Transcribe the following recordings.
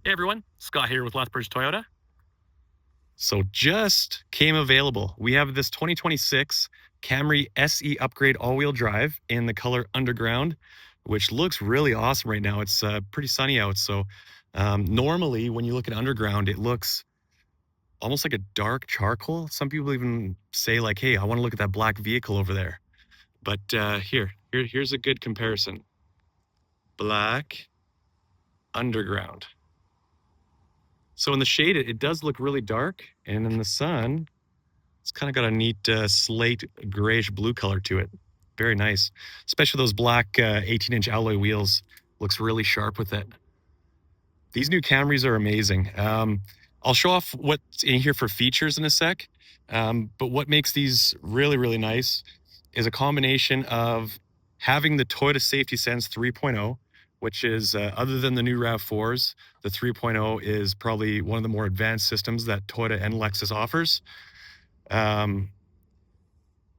Hey everyone, Scott here with Lethbridge Toyota. So just came available. We have this 2026 Camry SE upgrade all-wheel drive in the color Underground, which looks really awesome right now. It's pretty sunny out. So normally when you look at Underground, it looks almost like a dark charcoal. Some people even say like, hey, I want to look at that black vehicle over there. But here's a good comparison. Black, Underground. So in the shade, it does look really dark, and in the sun, it's kind of got a neat slate grayish blue color to it. Very nice, especially those black 18-inch alloy wheels. Looks really sharp with it. These new Camrys are amazing. I'll show off what's in here for features in a sec, but what makes these really, really nice is a combination of having the Toyota Safety Sense 3.0, which is, other than the new RAV4s, the 3.0 is probably one of the more advanced systems that Toyota and Lexus offers,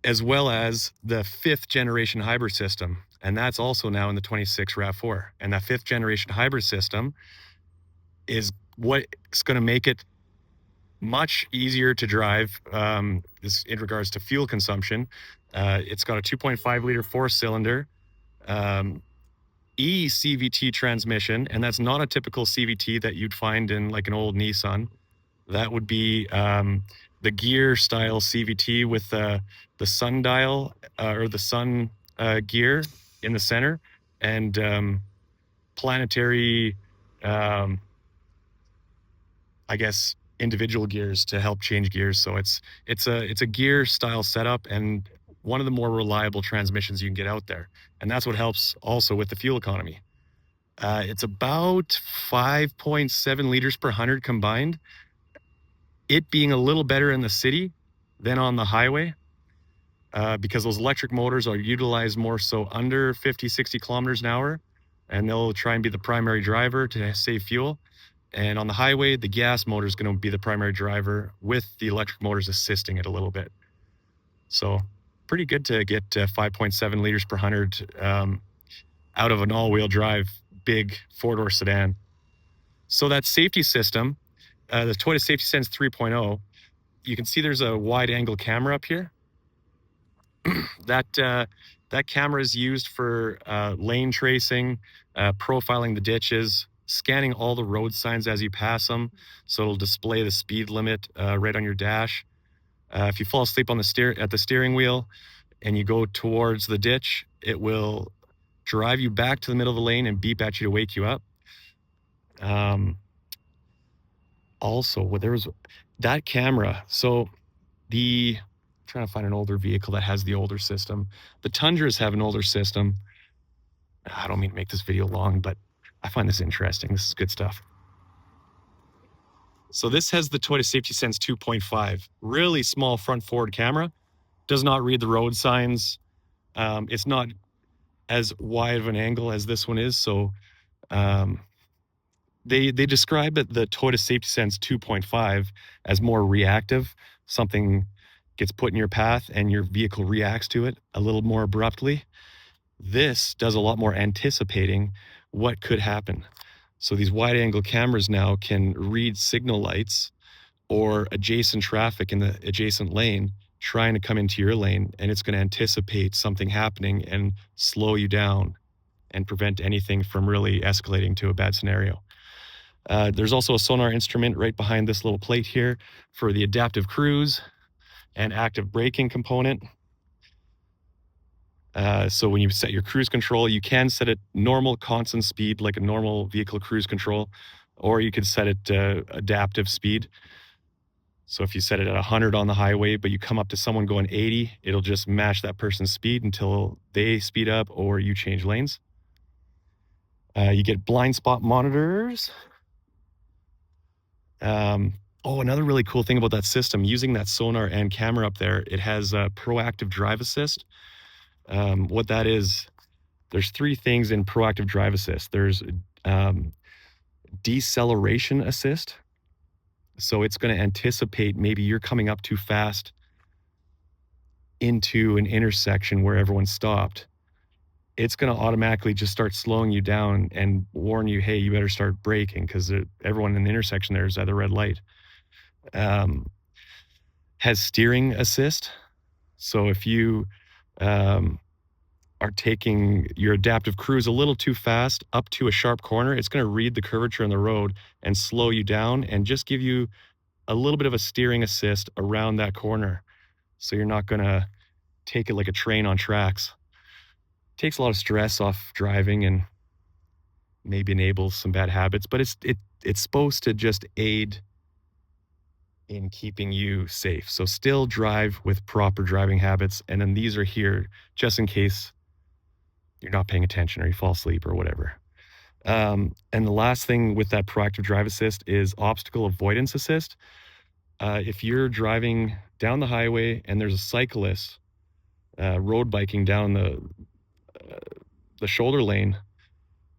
as well as the fifth generation hybrid system. And that's also now in the 26 RAV4. And that fifth generation hybrid system is what's going to make it much easier to drive in regards to fuel consumption. It's got a 2.5 liter four cylinder e-CVT transmission, and that's not a typical CVT that you'd find in like an old Nissan. That would be the gear style CVT with the sundial or the sun gear in the center, and planetary, I guess, individual gears to help change gears. So it's a gear style setup and one of the more reliable transmissions you can get out there. And that's what helps also with the fuel economy. It's about 5.7 liters per 100 combined. It being a little better in the city than on the highway, because those electric motors are utilized more so under 50, 60 kilometers an hour, and they'll try and be the primary driver to save fuel. And on the highway, the gas motor is going to be the primary driver with the electric motors assisting it a little bit. So pretty good to get 5.7 liters per 100 out of an all-wheel drive, big four-door sedan. So that safety system, the Toyota Safety Sense 3.0, you can see there's a wide-angle camera up here. That camera is used for lane tracing, profiling the ditches, scanning all the road signs as you pass them, so it'll display the speed limit right on your dash. If you fall asleep on at the steering wheel and you go towards the ditch, it will drive you back to the middle of the lane and beep at you to wake you up. Also, there was that camera. So I'm trying to find an older vehicle that has the older system. The Tundras have an older system. I don't mean to make this video long, but I find this interesting. This is good stuff. So this has the Toyota Safety Sense 2.5, really small front forward camera, does not read the road signs. It's not as wide of an angle as this one is. So they describe it, the Toyota Safety Sense 2.5, as more reactive. Something gets put in your path and your vehicle reacts to it a little more abruptly. This does a lot more anticipating what could happen. So these wide angle cameras now can read signal lights or adjacent traffic in the adjacent lane trying to come into your lane, and it's going to anticipate something happening and slow you down and prevent anything from really escalating to a bad scenario. There's also a sonar instrument right behind this little plate here for the adaptive cruise and active braking component. So when you set your cruise control, you can set it normal constant speed like a normal vehicle cruise control, or you could set it adaptive speed. So if you set it at 100 on the highway, but you come up to someone going 80, it'll just match that person's speed until they speed up or you change lanes. You get blind spot monitors. Another really cool thing about that system, using that sonar and camera up there, it has proactive drive assist. What that is, there's three things in proactive drive assist. There's deceleration assist. So it's going to anticipate maybe you're coming up too fast into an intersection where everyone's stopped. it's going to automatically just start slowing you down and warn you, hey, you better start braking, because everyone in the intersection there is at the red light. Has steering assist. So if you are taking your adaptive cruise a little too fast up to a sharp corner, it's going to read the curvature in the road and slow you down and just give you a little bit of a steering assist around that corner. So you're not going to take it like a train on tracks. Takes a lot of stress off driving and maybe enables some bad habits, but it's supposed to just aid in keeping you safe. So still drive with proper driving habits. And then these are here just in case you're not paying attention or you fall asleep or whatever. And the last thing with that proactive drive assist is obstacle avoidance assist. If you're driving down the highway and there's a cyclist road biking down the shoulder lane,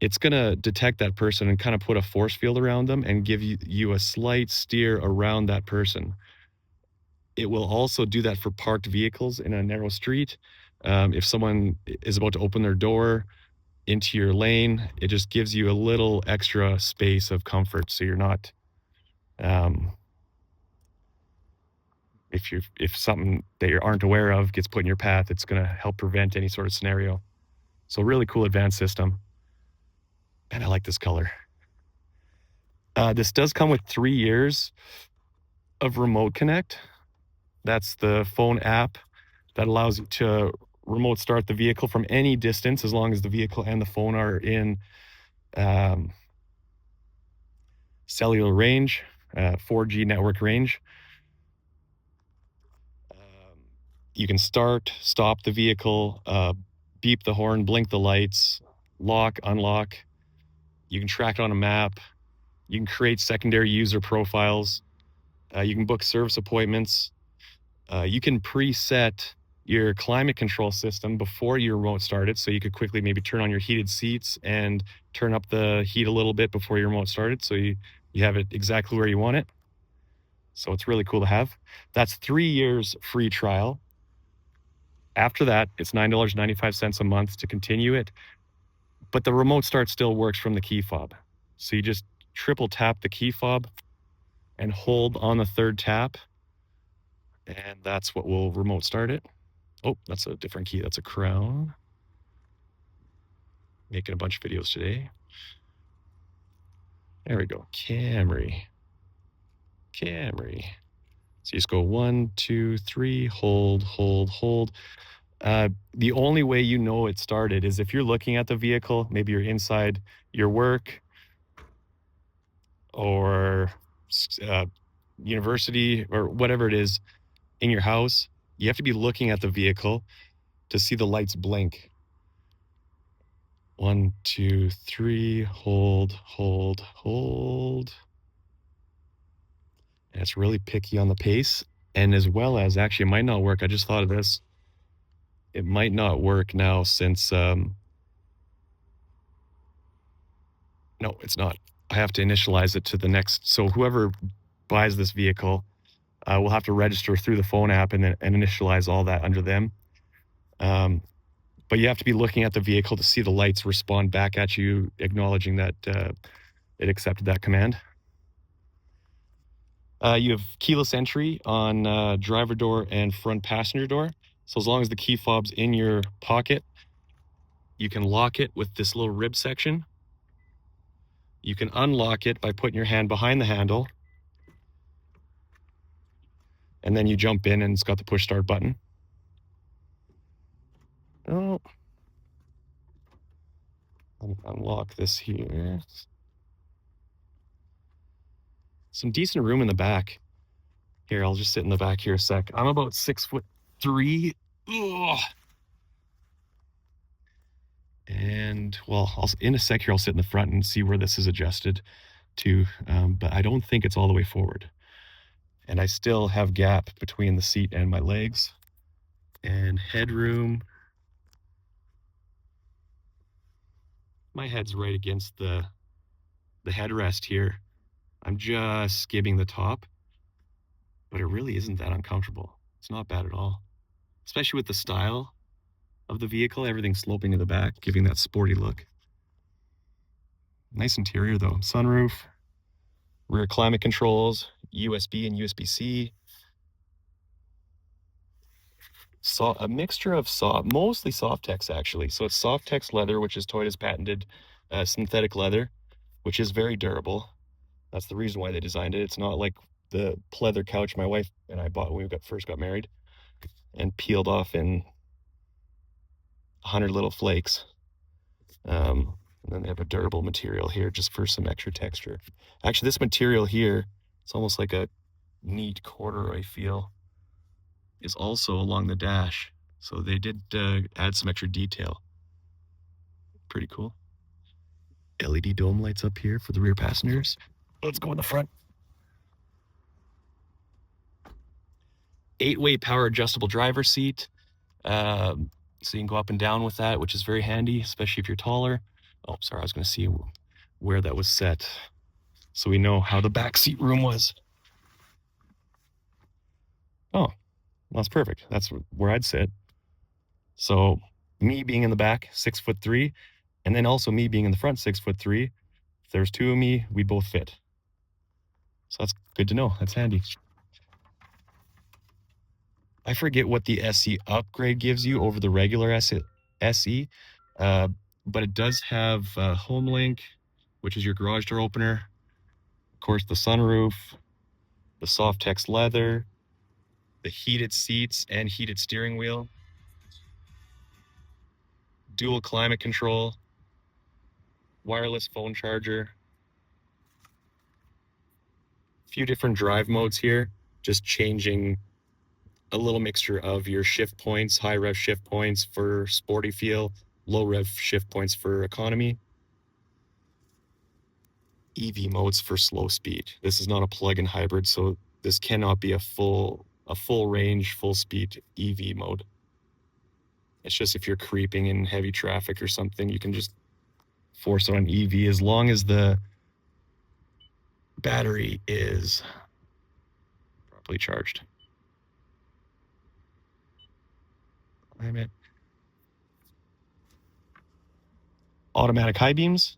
it's going to detect that person and kind of put a force field around them and give you a slight steer around that person. It will also do that for parked vehicles in a narrow street. If someone is about to open their door into your lane, it just gives you a little extra space of comfort. So you're not, if something that you aren't aware of gets put in your path, it's going to help prevent any sort of scenario. So really cool advanced system. And I like this color. This does come with 3 years of remote connect. That's the phone app that allows you to remote start the vehicle from any distance, as long as the vehicle and the phone are in cellular range, 4G network range. You can start, stop the vehicle, beep the horn, blink the lights, lock, unlock. You can track it on a map. You can create secondary user profiles. You can book service appointments. You can preset your climate control system before you remote started. So you could quickly maybe turn on your heated seats and turn up the heat a little bit before your remote started. So you have it exactly where you want it. So it's really cool to have. That's 3 years free trial. After that, it's $9.95 a month to continue it. But the remote start still works from the key fob. So you just triple tap the key fob and hold on the third tap. And that's what will remote start it. Oh, that's a different key. That's a crown. Making a bunch of videos today. There we go. Camry. So you just go 1, 2, 3, hold. The only way you know it started is if you're looking at the vehicle, maybe you're inside your work or university or whatever it is in your house. You have to be looking at the vehicle to see the lights blink. 1, 2, 3, hold. And it's really picky on the pace. And as well as, actually, it might not work. I just thought of this. It might not work now since, no, it's not. I have to initialize it to the next. So whoever buys this vehicle will have to register through the phone app and initialize all that under them. But you have to be looking at the vehicle to see the lights respond back at you, acknowledging that it accepted that command. You have keyless entry on driver door and front passenger door. So as long as the key fob's in your pocket, you can lock it with this little rib section. You can unlock it by putting your hand behind the handle. And then you jump in and it's got the push start button. Oh. Unlock this here. Some decent room in the back. Here, I'll just sit in the back here a sec. I'm about 6'3". Ugh. And well, in a sec here, I'll sit in the front and see where this is adjusted to. But I don't think it's all the way forward. And I still have gap between the seat and my legs. And headroom. My head's right against the headrest here. I'm just skimming the top. But it really isn't that uncomfortable. It's not bad at all. Especially with the style of the vehicle. Everything sloping to the back, giving that sporty look. Nice interior though. Sunroof, rear climate controls, USB and USB-C. A mixture of mostly Softex actually. So it's Softex leather, which is Toyota's patented synthetic leather, which is very durable. That's the reason why they designed it. It's not like the pleather couch my wife and I bought when we first got married and peeled off in 100 little flakes. And then they have a durable material here just for some extra texture. Actually, this material here, it's almost like a neat corduroy feel, is also along the dash. So they did add some extra detail. Pretty cool. LED dome lights up here for the rear passengers. Let's go in the front. 8-way power adjustable driver's seat. So you can go up and down with that, which is very handy, especially if you're taller. Oh, sorry, I was going to see where that was set, so we know how the back seat room was. Oh, that's perfect. That's where I'd sit. So me being in the back, 6'3", and then also me being in the front, 6'3". If there's two of me, we both fit. So that's good to know. That's handy. I forget what the SE upgrade gives you over the regular SE, but it does have HomeLink, which is your garage door opener. Of course, the sunroof, the Softex leather, the heated seats and heated steering wheel, dual climate control, wireless phone charger, a few different drive modes here, just changing a little mixture of your shift points, high rev shift points for sporty feel, low rev shift points for economy, EV modes for slow speed. This is not a plug-in hybrid, so this cannot be a full range, full speed EV mode. It's just if you're creeping in heavy traffic or something, you can just force it on EV as long as the battery is properly charged. Climate. Automatic high beams.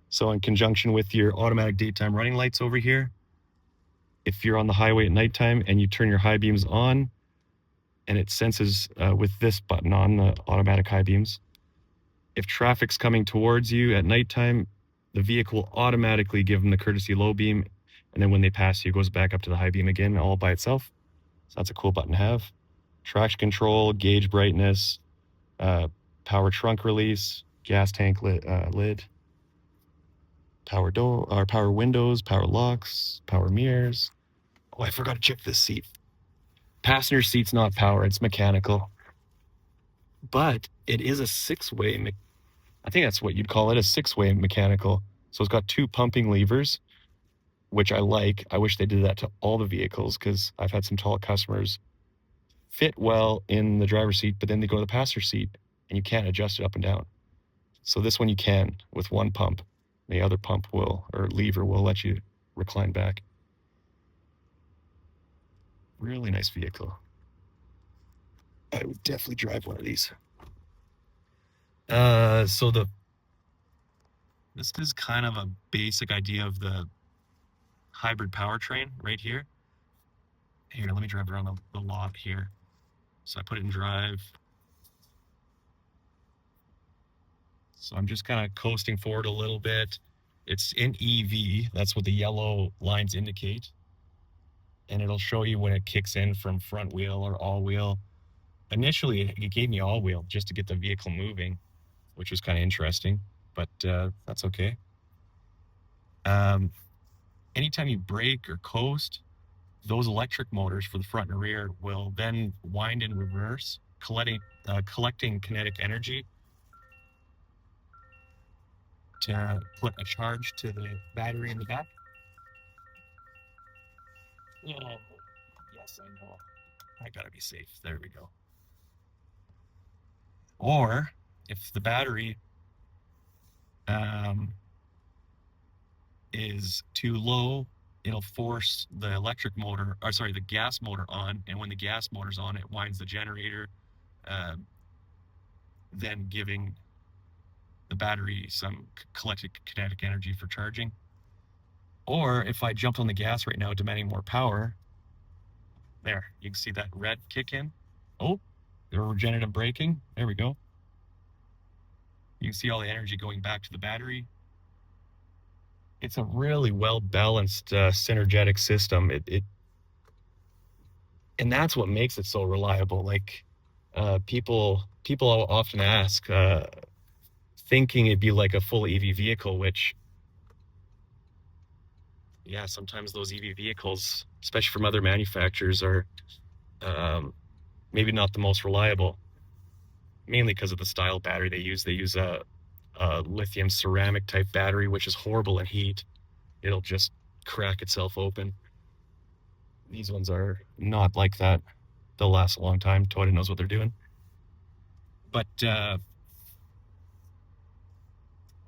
So in conjunction with your automatic daytime running lights over here, if you're on the highway at nighttime and you turn your high beams on, and it senses with this button on, the automatic high beams, if traffic's coming towards you at nighttime, the vehicle will automatically give them the courtesy low beam, and then when they pass you, it goes back up to the high beam again, all by itself. So that's a cool button to have. Traction control, gauge brightness, power trunk release, gas tank lid, power door, or power windows, power locks, power mirrors. Oh, I forgot to check this seat. Passenger seat's not power, it's mechanical. But it is a 6-way, I think that's what you'd call it, a 6-way mechanical. So it's got 2 pumping levers, which I like. I wish they did that to all the vehicles, because I've had some tall customers fit well in the driver's seat, but then they go to the passenger seat and you can't adjust it up and down. So this one you can with one pump. The other pump lever will let you recline back. Really nice vehicle. I would definitely drive one of these. So this is kind of a basic idea of the hybrid powertrain right here. Here, let me drive around the lot here. So I put it in drive. So I'm just kind of coasting forward a little bit. It's in EV. That's what the yellow lines indicate. And it'll show you when it kicks in from front wheel or all wheel. Initially, it gave me all wheel just to get the vehicle moving, which was kind of interesting, but that's okay. Anytime you brake or coast, those electric motors for the front and rear will then wind in reverse, collecting kinetic energy to put a charge to the battery in the back. Oh, yes, I know. I gotta be safe. There we go. Or if the battery is too low, it'll force the the gas motor on, and when the gas motor's on, it winds the generator, then giving the battery some collected kinetic energy for charging. Or if I jumped on the gas right now, demanding more power, there, you can see that red kick in. Oh, the regenerative braking. There we go. You can see all the energy going back to the battery. It's a really well-balanced, synergetic system. And that's what makes it so reliable. Like, people often ask, thinking it'd be like a full EV vehicle, which, yeah, sometimes those EV vehicles, especially from other manufacturers, are maybe not the most reliable, mainly because of the style battery they use. They use a lithium ceramic type battery, which is horrible in heat. It'll just crack itself open. These ones are not like that. They'll last a long time. Toyota knows what they're doing. But where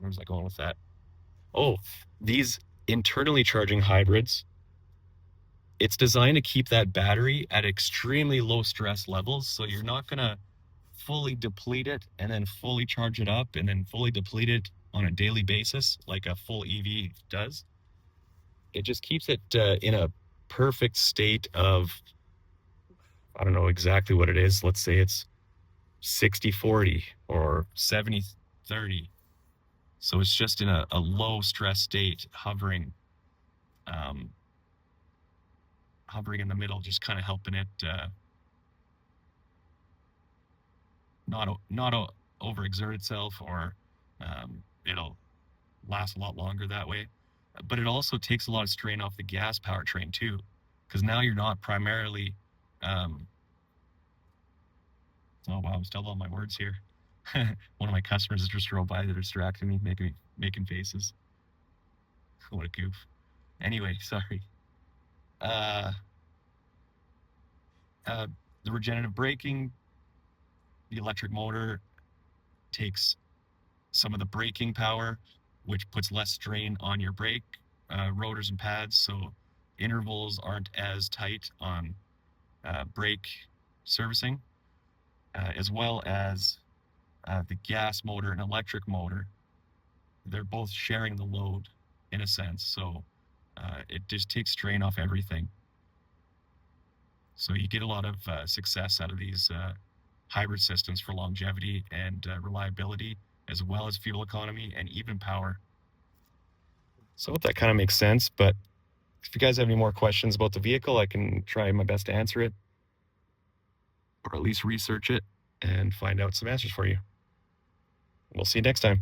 was I going with that? Oh, these internally charging hybrids, it's designed to keep that battery at extremely low stress levels. So you're not going to fully deplete it and then fully charge it up and then fully deplete it on a daily basis like a full EV does. It just keeps it in a perfect state of, I don't know exactly what it is. Let's say it's 60-40 or 70-30. So it's just in a low stress state, hovering in the middle, just kind of helping it not overexert itself, or it'll last a lot longer that way. But it also takes a lot of strain off the gas powertrain too, because now you're not primarily oh wow, I'm still on my words here. One of my customers just drove by. They're distracting me, making faces. What a goof. Anyway, sorry. The regenerative braking, the electric motor takes some of the braking power, which puts less strain on your brake rotors and pads, so intervals aren't as tight on brake servicing, as well as the gas motor and electric motor. They're both sharing the load in a sense, so it just takes strain off everything. So you get a lot of success out of these hybrid systems for longevity and reliability, as well as fuel economy and even power. So I hope that kind of makes sense, but if you guys have any more questions about the vehicle, I can try my best to answer it, or at least research it and find out some answers for you. We'll see you next time.